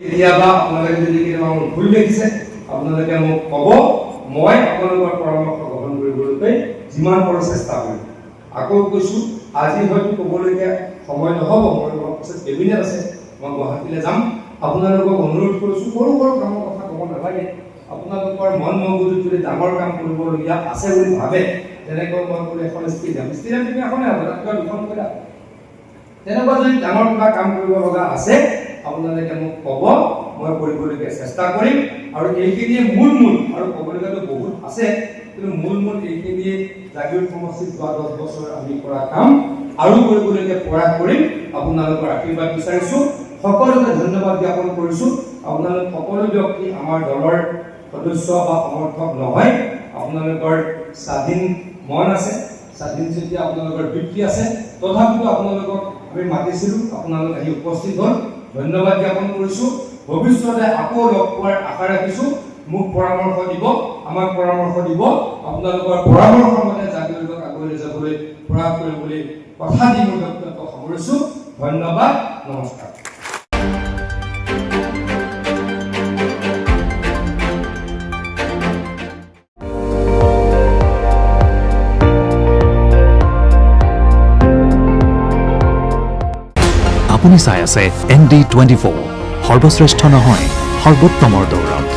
কেতিয়াবা আপোনালোকে যদি কেতিয়াবা মোৰ ভুল দেখিছে আপোনালোকে মোক ক'ব, মই আপোনালোকৰ পৰামৰ্শ গ্ৰহণ কৰিবলৈ যিমান পাৰোঁ চেষ্টা কৰিম। আকৌ কৈছোঁ, আজি হয়তো ক'বলগীয়া সময় নহ'ব, মোৰ অলপ পিছত কেবিনেট আছে, মই গুৱাহাটীলৈ যাম। আপোনালোকক অনুৰোধ কৰিছোঁ, সৰু সৰু কামৰ কথা ক'ব নালাগে। আপোনালোকৰ মন মগজুত যদি ডাঙৰ কাম কৰিবলগীয়া আছে বুলি ভাবে, যেনেকৈ মই ক'লো এখন ষ্টেডিয়াম তুমি এখনে হ'ব, তাতকৈ দুখন কৰিলা। তেনেকুৱা যদি ডাঙৰ কিবা কাম কৰিব লগা আছে আপোনালোকে মোক ক'ব, মই কৰিবলগীয়া চেষ্টা কৰিম। আৰু এইখিনিয়ে মূল আৰু ক'বলগীয়াটো বহুত আছে, কিন্তু মূল এইখিনিয়ে জাগীৰোড সমষ্টিত যোৱা 10 বছৰ আমি কৰা কাম আৰু কৰিবলগীয়া প্ৰয়াস কৰিম। আপোনালোকৰ আশীৰ্বাদ বিচাৰিছোঁ, সকলোকে ধন্যবাদ জ্ঞাপন কৰিছোঁ। আপোনালোক সকলো ব্যক্তি আমাৰ দলৰ সদস্য বা সমৰ্থক নহয়। আপোনালোকৰ স্বাধীন মন আছে, স্বাধীন যেতিয়া আপোনালোকৰ বৃত্তি আছে, তথাপিতো আপোনালোকক আমি মাতিছিলোঁ, আপোনালোক আহি উপস্থিত হ'ল, ধন্যবাদ জ্ঞাপন কৰিছোঁ। ভৱিষ্যতে আকৌ লগ পোৱাৰ আশা ৰাখিছোঁ। মোক পৰামৰ্শ দিব, আমাক পৰামৰ্শ দিব, আপোনালোকৰ পৰামৰ্শ মতে জাগীৰোডক আগুৱাই লৈ যাবলৈ প্ৰয়াস কৰিম বুলি কথা দি মোৰ বক্তব্য সামৰিছোঁ। ধন্যবাদ, নমস্কাৰ। আপুনি চাই আছে ND24, সৰ্বশ্ৰেষ্ঠ নহয় সৰ্বোত্তমৰ দৌৰত।